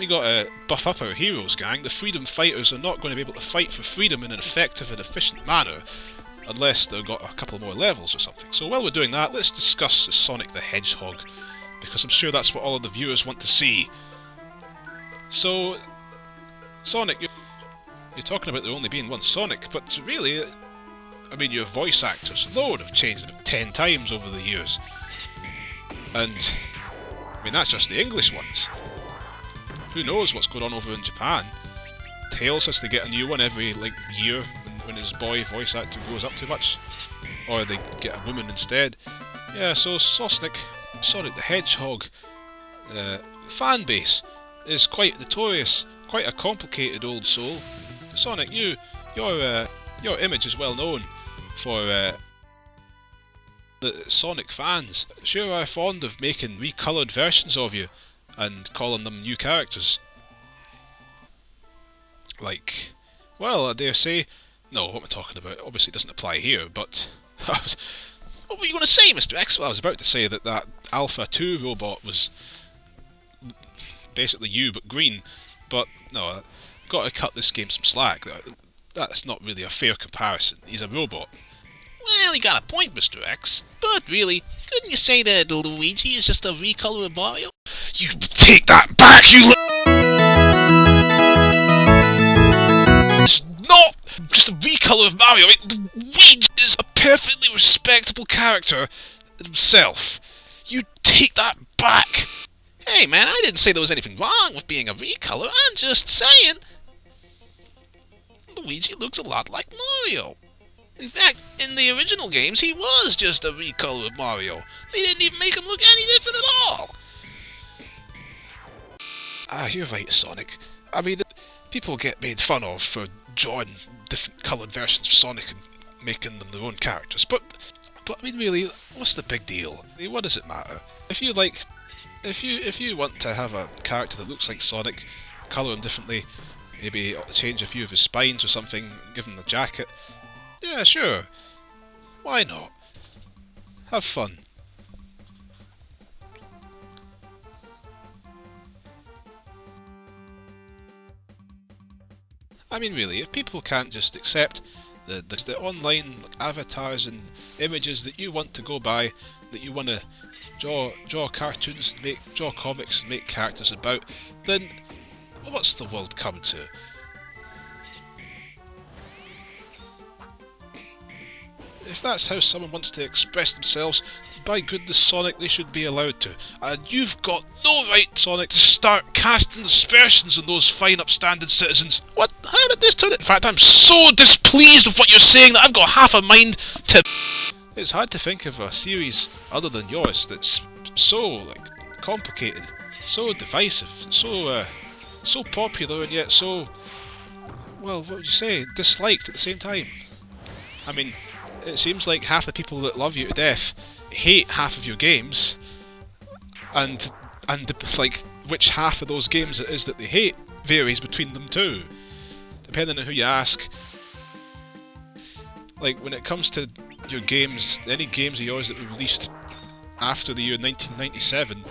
We gotta buff up our heroes, gang. The freedom fighters are not going to be able to fight for freedom in an effective and efficient manner unless they've got a couple more levels or something. So while we're doing that, let's discuss Sonic the Hedgehog, because I'm sure that's what all of the viewers want to see. So, Sonic, you're talking about there only being one Sonic, but really, I mean, your voice actors alone have changed about 10 times over the years. And, I mean, that's just the English ones. Who knows what's going on over in Japan? Tails has to get a new one every, year when his boy voice actor goes up too much. Or they get a woman instead. Yeah, so Sonic the Hedgehog fan base is quite notorious, quite a complicated old soul. Sonic, your image is well known for the Sonic fans. Sure are fond of making recoloured versions of you and calling them new characters. Like, well, I dare say, no, what am I talking about? Obviously it doesn't apply here, but what were you going to say, Mr. X? Well, I was about to say that Alpha 2 robot was basically you, but green. But, no, I've got to cut this game some slack. That's not really a fair comparison. He's a robot. Well, you got a point, Mr. X. But really, couldn't you say that Luigi is just a recolor of Mario? You take that back, you It's not just a recolor of Mario. Luigi is a perfectly respectable character himself. You take that back. Hey man, I didn't say there was anything wrong with being a recolor. I'm just saying Luigi looks a lot like Mario. In fact, in the original games, he was just a recolor of Mario. They didn't even make him look any different at all. Ah, you're right, Sonic. I mean, people get made fun of for drawing different coloured versions of Sonic and making them their own characters, but I mean, really, what's the big deal? What does it matter? If you want to have a character that looks like Sonic, colour him differently, maybe change a few of his spines or something, give him a jacket, yeah, sure. Why not? Have fun. I mean, really, if people can't just accept the online avatars and images that you want to go by, that you want to draw cartoons, draw comics and make characters about, then what's the world come to? If that's how someone wants to express themselves, by goodness, Sonic, they should be allowed to. And you've got no right, Sonic, to start casting aspersions on those fine upstanding citizens. What? How did this turn out? In fact, I'm so displeased with what you're saying that I've got half a mind to... It's hard to think of a series other than yours that's so, complicated, so divisive, so popular and yet so... Well, what would you say? Disliked at the same time. I mean, it seems like half the people that love you to death hate half of your games, and which half of those games it is that they hate varies between them too, depending on who you ask. Like, when it comes to your games, any games of yours that were released after the year 1997,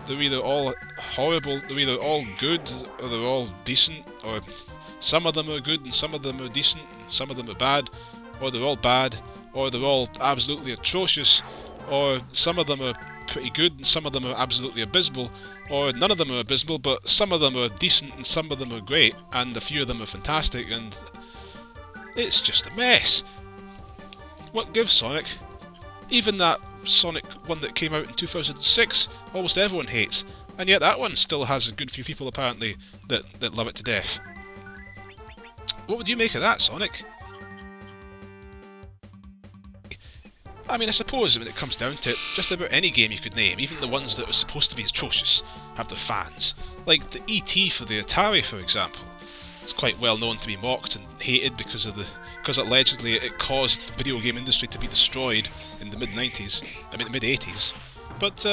they're either all horrible, they're either all good, or they're all decent, or some of them are good and some of them are decent, and some of them are bad, or they're all bad, or they're all absolutely atrocious, or some of them are pretty good and some of them are absolutely abysmal, or none of them are abysmal but some of them are decent and some of them are great, and a few of them are fantastic, and it's just a mess. What gives, Sonic? Even that Sonic one that came out in 2006, almost everyone hates, and yet that one still has a good few people apparently that love it to death. What would you make of that, Sonic? I mean, I suppose when it comes down to it, just about any game you could name, even the ones that are supposed to be atrocious, have their fans. Like the E.T. for the Atari, for example. It's quite well known to be mocked and hated because allegedly it caused the video game industry to be destroyed in the mid-90s, the mid-80s. But,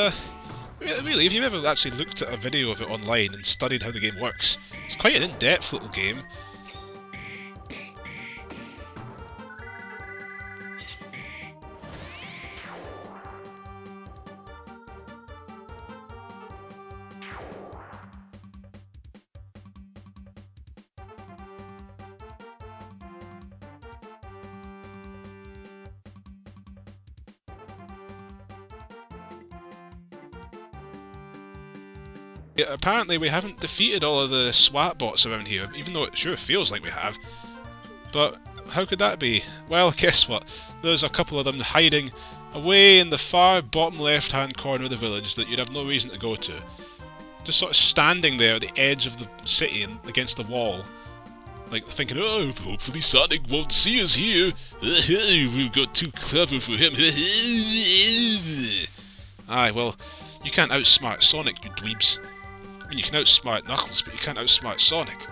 really, if you've ever actually looked at a video of it online and studied how the game works, it's quite an in-depth little game. Apparently we haven't defeated all of the SWAT bots around here, even though it sure feels like we have. But how could that be? Well, guess what? There's a couple of them hiding away in the far bottom left-hand corner of the village that you'd have no reason to go to. Just sort of standing there at the edge of the city and against the wall. Like thinking, oh, hopefully Sonic won't see us here. We've got too clever for him. Aye, well, you can't outsmart Sonic, you dweebs. I mean, you can outsmart Knuckles, but you can't outsmart Sonic.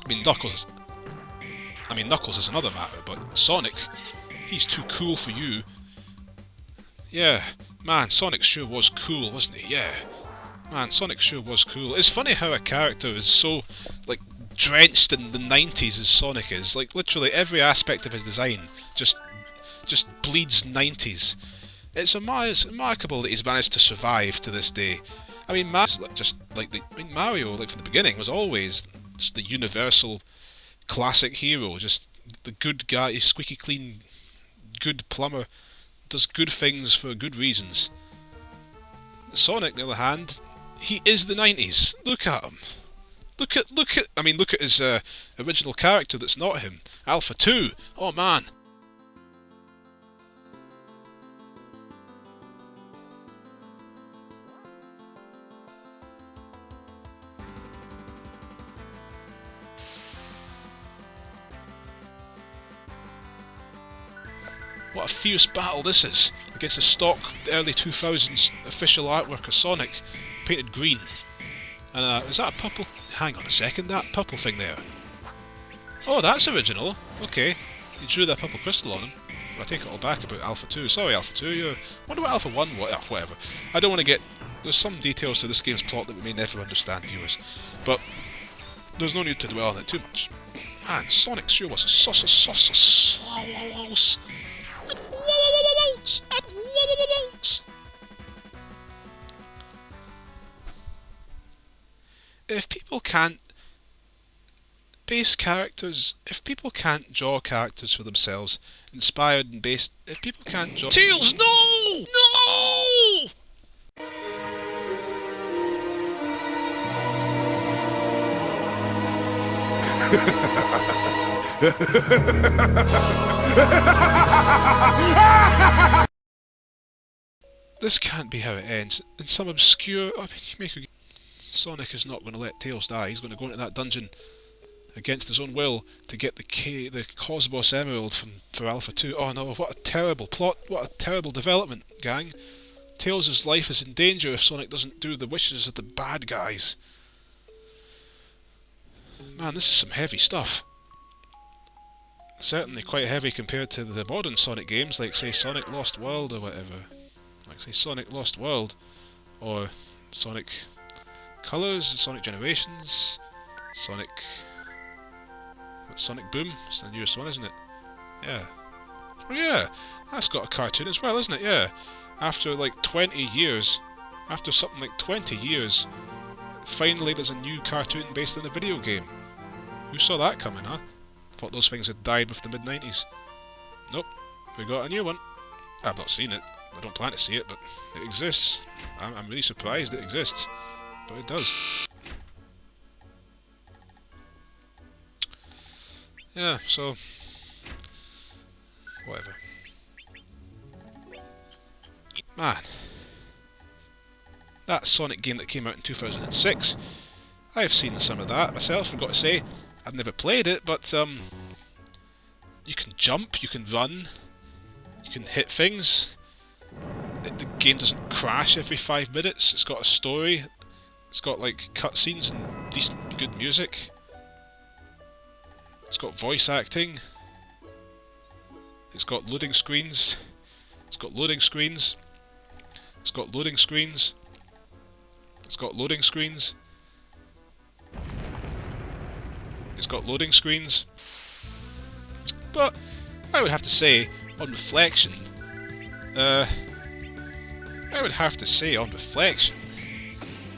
I mean, Knuckles is another matter, but Sonic, he's too cool for you. Yeah, man, Sonic sure was cool, wasn't he? Yeah. Man, Sonic sure was cool. It's funny how a character is so, like, drenched in the 90s as Sonic is. Like, literally every aspect of his design just bleeds 90s. It's remarkable that he's managed to survive to this day. I mean, Mario, like, from the beginning, was always just the universal classic hero. Just the good guy, squeaky clean, good plumber, does good things for good reasons. Sonic, on the other hand, he is the 90s. Look at him. Look at his original character that's not him. Alpha 2. Oh man. What a fierce battle this is, against the stock early 2000s official artwork of Sonic, painted green. And is that a purple? Hang on a second, that purple thing there. Oh, that's original. Okay, you drew that purple crystal on him. I take it all back about Alpha 2. Sorry, Alpha 2. I wonder what Alpha 1 was. Whatever. I don't want to get... There's some details to this game's plot that we may never understand, viewers. But there's no need to dwell on it too much. Man, Sonic sure was a sauce. If people can't base characters, if people can't draw characters for themselves, inspired and based, if people can't draw... Tails, no! No! This can't be how it ends. In some obscure... Sonic is not going to let Tails die. He's going to go into that dungeon against his own will to get the Cosmos Emerald for Alpha 2. Oh no, what a terrible plot. What a terrible development, gang. Tails' life is in danger if Sonic doesn't do the wishes of the bad guys. Man, this is some heavy stuff. Certainly quite heavy compared to the modern Sonic games, like say Sonic Lost World or whatever. Like say Sonic Lost World, or Sonic Colors, Sonic Generations, Sonic Boom. It's the newest one, isn't it? Yeah. Oh yeah, that's got a cartoon as well, isn't it? Yeah. After like 20 years, after something like 20 years, finally there's a new cartoon based on a video game. Who saw that coming, huh? Thought those things had died with the mid-90s. Nope, we got a new one. I've not seen it. I don't plan to see it, but it exists. I'm really surprised it exists. But it does. Yeah, so... whatever. Man. That Sonic game that came out in 2006, I've seen some of that myself, I've got to say. I've never played it, but you can jump, you can run, you can hit things. The game doesn't crash every 5 minutes, it's got a story, it's got like cutscenes and decent, good music. It's got voice acting. It's got loading screens. It's got loading screens. It's got loading screens. It's got loading screens. It's got loading screens. But I would have to say, on reflection,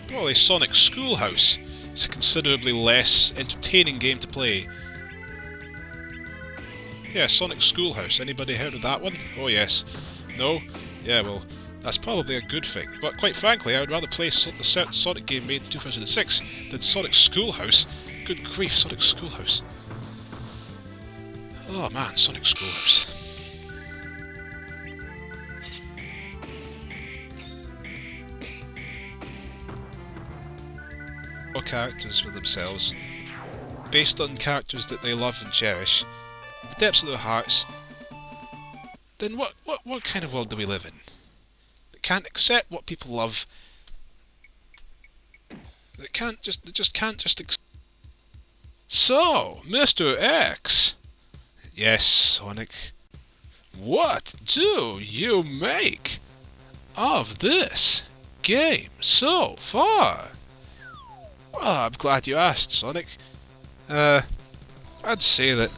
probably Sonic Schoolhouse is a considerably less entertaining game to play. Yeah, Sonic Schoolhouse. Anybody heard of that one? Oh yes. No? Yeah, well, That's probably a good thing, but quite frankly, I would rather play the Sonic game made in 2006 than Sonic Schoolhouse. Good grief, Sonic Schoolhouse. Oh man, Sonic Schoolhouse. Characters for themselves, based on characters that they love and cherish, the depths of their hearts, then what kind of world do we live in? That can't accept what people love. That just can't accept. So, Mr. X. Yes, Sonic. What do you make of this game so far? Well, I'm glad you asked, Sonic. I'd say that...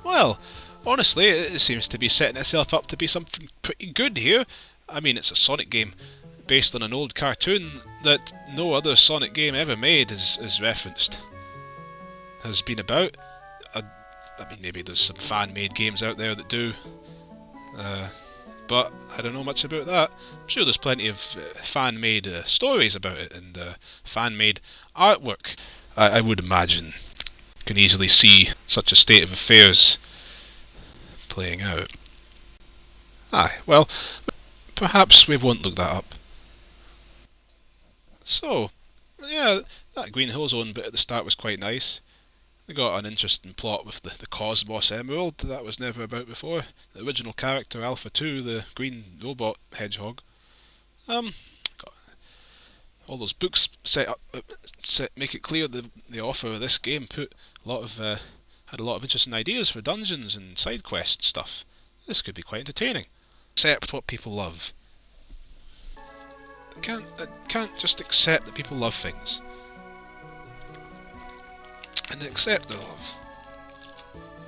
Well, honestly, it seems to be setting itself up to be something pretty good here. I mean, it's a Sonic game based on an old cartoon that no other Sonic game ever made is referenced. Has been about. I mean, maybe there's some fan-made games out there that do. But I don't know much about that. I'm sure there's plenty of fan-made stories about it and fan-made artwork. I would imagine can easily see such a state of affairs playing out. Aye, well, perhaps we won't look that up. So, yeah, that Green Hill Zone bit at the start was quite nice. They got an interesting plot with the Cosmos Emerald that was never about before. The original character, Alpha 2, the green robot hedgehog. Got all those books make it clear that the author of this game put a lot of had a lot of interesting ideas for dungeons and side quest stuff. This could be quite entertaining. Accept what people love. Can't just accept that people love things. And accept the love.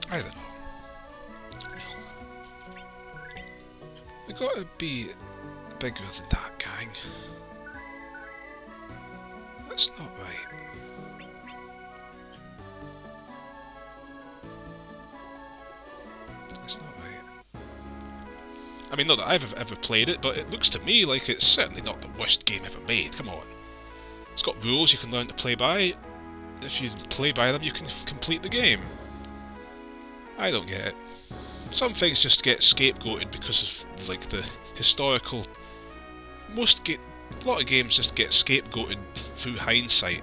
I don't know. We gotta be bigger than that, gang. That's not right. That's not right. I mean, not that I've ever played it, but it looks to me like it's certainly not the worst game ever made. Come on. It's got rules you can learn to play by. If you play by them, you can complete the game. I don't get it. Some things just get scapegoated because of, like, the historical... A lot of games just get scapegoated through hindsight.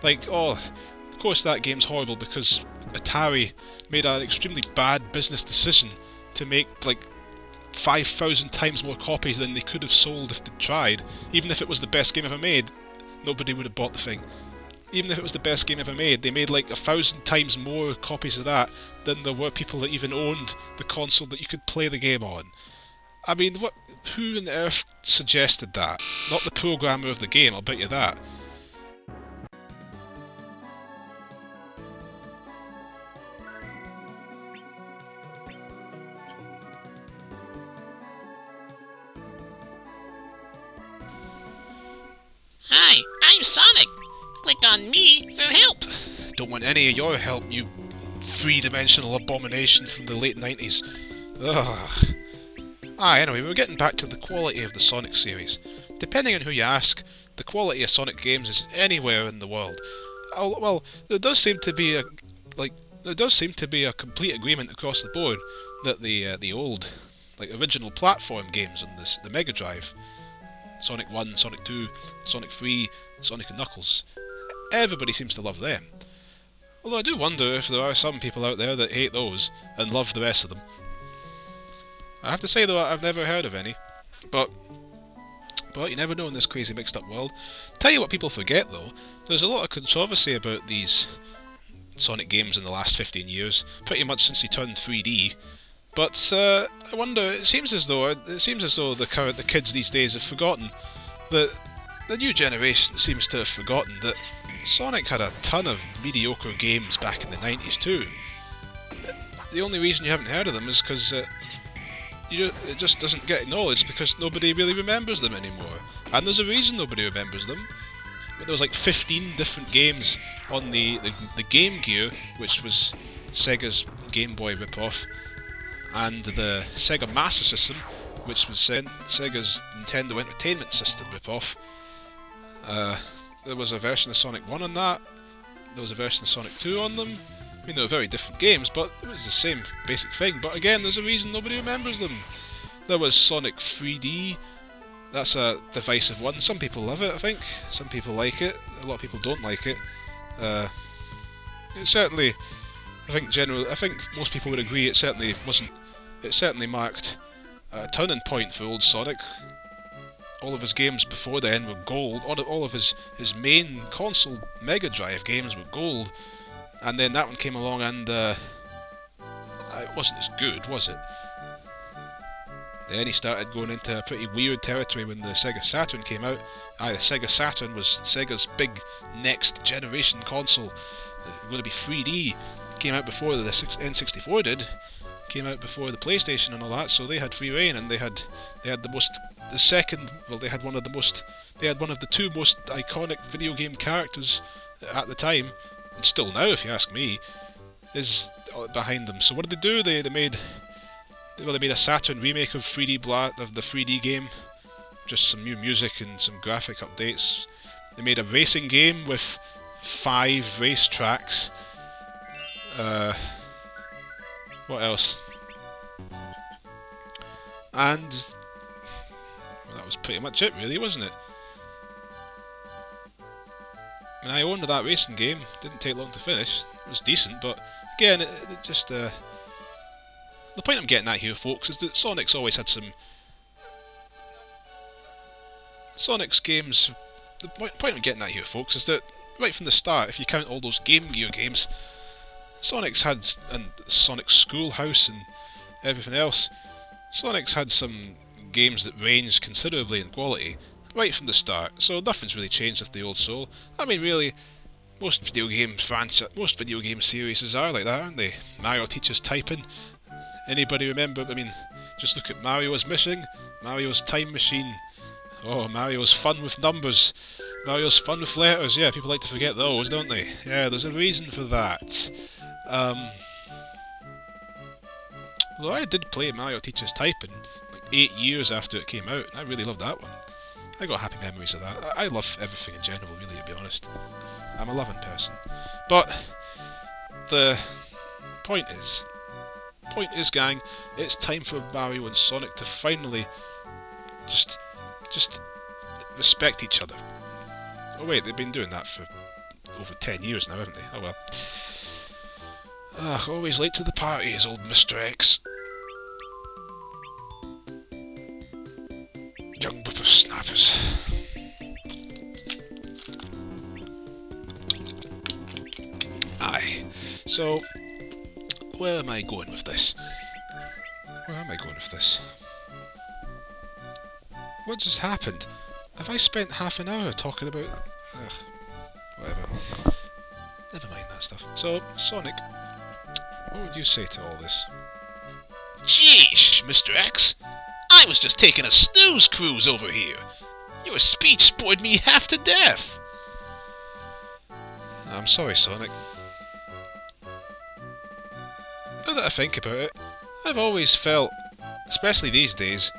Like, oh, of course that game's horrible because Atari made an extremely bad business decision to make, like, 5,000 times more copies than they could have sold if they'd tried. Even if it was the best game ever made, nobody would have bought the thing. Even if it was the best game ever made, they made like 1,000 times more copies of that than there were people that even owned the console that you could play the game on. I mean, who on earth suggested that? Not the programmer of the game, I'll bet you that. Hi, I'm Sonic. Click on me for help. Don't want any of your help, you three-dimensional abomination from the late 90s. Ugh. Anyway, we're getting back to the quality of the Sonic series. Depending on who you ask, the quality of Sonic games is anywhere in the world. Well, there does seem to be a complete agreement across the board that the old, original platform games on the Mega Drive, Sonic 1, Sonic 2, Sonic 3, Sonic and Knuckles, everybody seems to love them. Although I do wonder if there are some people out there that hate those and love the rest of them. I have to say though, I've never heard of any. But you never know in this crazy mixed up world. Tell you what people forget though, there's a lot of controversy about these Sonic games in the last 15 years, pretty much since he turned 3D. But I wonder, it seems as though the kids these days have forgotten that the new generation seems to have forgotten that Sonic had a ton of mediocre games back in the 90s too. The only reason you haven't heard of them is because it just doesn't get acknowledged because nobody really remembers them anymore. And there's a reason nobody remembers them. There was like 15 different games on the Game Gear, which was Sega's Game Boy ripoff, and the Sega Master System, which was Sega's Nintendo Entertainment System rip-off. There was a version of Sonic 1 on that. There was a version of Sonic 2 on them. I mean, they were very different games, but it was the same basic thing. But again, there's a reason nobody remembers them. There was Sonic 3D. That's a divisive one. Some people love it, I think. Some people like it. A lot of people don't like it. It certainly, I think most people would agree. It certainly wasn't. It certainly marked a turning point for old Sonic. All of his games before then were gold. All of his main console Mega Drive games were gold, and then that one came along and it wasn't as good, was it? Then he started going into a pretty weird territory when the Sega Saturn came out. The Sega Saturn was Sega's big next generation console. Going to be 3D. Came out before the N64 did. Came out before the PlayStation and all that, so they had free reign, and they had one of the two most iconic video game characters at the time, and still now, if you ask me, is behind them. So what did they do? They made a Saturn remake of the 3D game, just some new music and some graphic updates. They made a racing game with 5 race tracks. What else? And well, that was pretty much it, really, wasn't it? I mean, I owned that racing game. Didn't take long to finish. It was decent, but again, it just the point I'm getting at here, folks, is that Sonic's always had some. Sonic's games. The point I'm getting at here, folks, is that right from the start, if you count all those Game Gear games, Sonic's had, and Sonic's Schoolhouse and everything else, Sonic's had some games that range considerably in quality right from the start, so nothing's really changed with the old soul. I mean, really, most video game series are like that, aren't they? Mario teaches typing. Anybody remember? I mean, just look at Mario's Missing, Mario's Time Machine. Oh, Mario's Fun with Numbers, Mario's Fun with Letters. Yeah, people like to forget those, don't they? Yeah, there's a reason for that. Although I did play Mario Teaches Typing like 8 years after it came out, and I really loved that one. I got happy memories of that. I love everything in general, really, to be honest. I'm a loving person. But the point is, gang, it's time for Mario and Sonic to finally just respect each other. Oh wait, they've been doing that for over 10 years now, haven't they? Oh well. Always late to the party is old Mr. X. Young whippersnappers. Aye. So, where am I going with this? What just happened? Have I spent half an hour talking about... whatever. Never mind that stuff. So, Sonic, what would you say to all this? Jeesh, Mr. X. I was just taking a snooze cruise over here. Your speech bored me half to death. I'm sorry, Sonic. Now that I think about it, I've always felt, especially these days,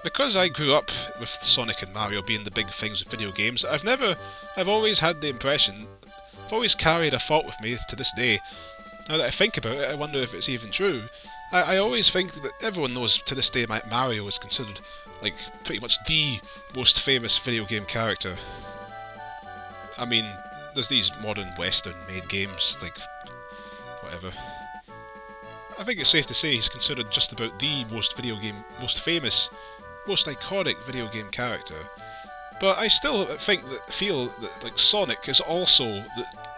because I grew up with Sonic and Mario being the big things of video games, I've always had the impression, I've always carried a fault with me to this day. Now that I think about it, I wonder if it's even true. I always think that everyone knows to this day Mario is considered like pretty much the most famous video game character. I mean, there's these modern Western-made games, like whatever. I think it's safe to say he's considered just about the most famous, most iconic video game character. But I still feel that like Sonic is also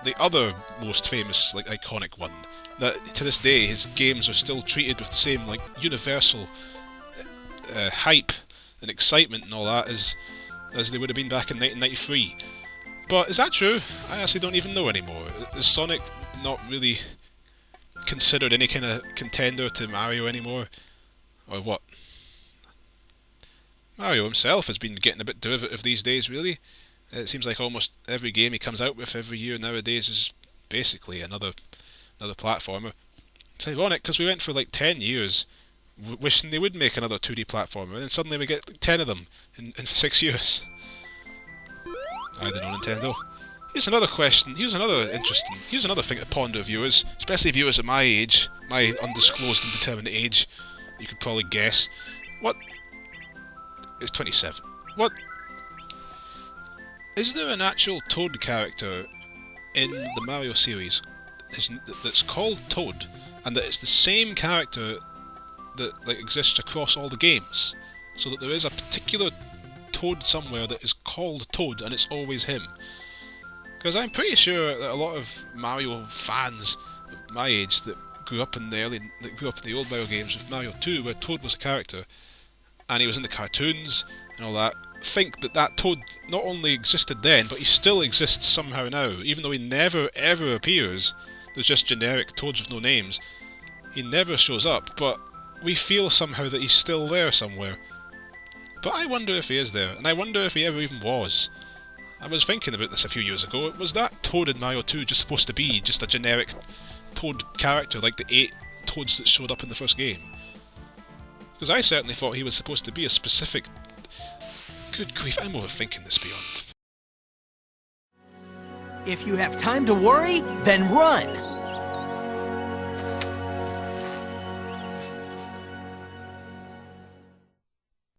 the other most famous, like iconic one. That to this day his games are still treated with the same like universal hype and excitement and all that as they would have been back in 1993. But is that true? I actually don't even know anymore. Is Sonic not really considered any kind of contender to Mario anymore? Or what? Mario himself has been getting a bit derivative these days, really. It seems like almost every game he comes out with every year nowadays is basically another platformer. It's ironic, because we went for like 10 years wishing they would make another 2D platformer, and then suddenly we get 10 of them in 6 years. I don't know, Nintendo. Here's another question, here's another thing to ponder, viewers, especially viewers at my age, my undisclosed and determined age. You could probably guess. What? It's 27. What? Is there an actual Toad character in the Mario series that's called Toad, and that it's the same character that exists across all the games? So that there is a particular Toad somewhere that is called Toad, and it's always him. Because I'm pretty sure that a lot of Mario fans of my age that grew up in the old Mario games with Mario 2, where Toad was a character, and he was in the cartoons and all that, think that Toad not only existed then, but he still exists somehow now. Even though he never ever appears, there's just generic Toads with no names. He never shows up, but we feel somehow that he's still there somewhere. But I wonder if he is there, and I wonder if he ever even was. I was thinking about this a few years ago. Was that Toad in Mario 2 just supposed to be just a generic Toad character, like the 8 Toads that showed up in the first game? Because I certainly thought he was supposed to be a specific... Good grief, I'm overthinking this beyond. If you have time to worry, then run!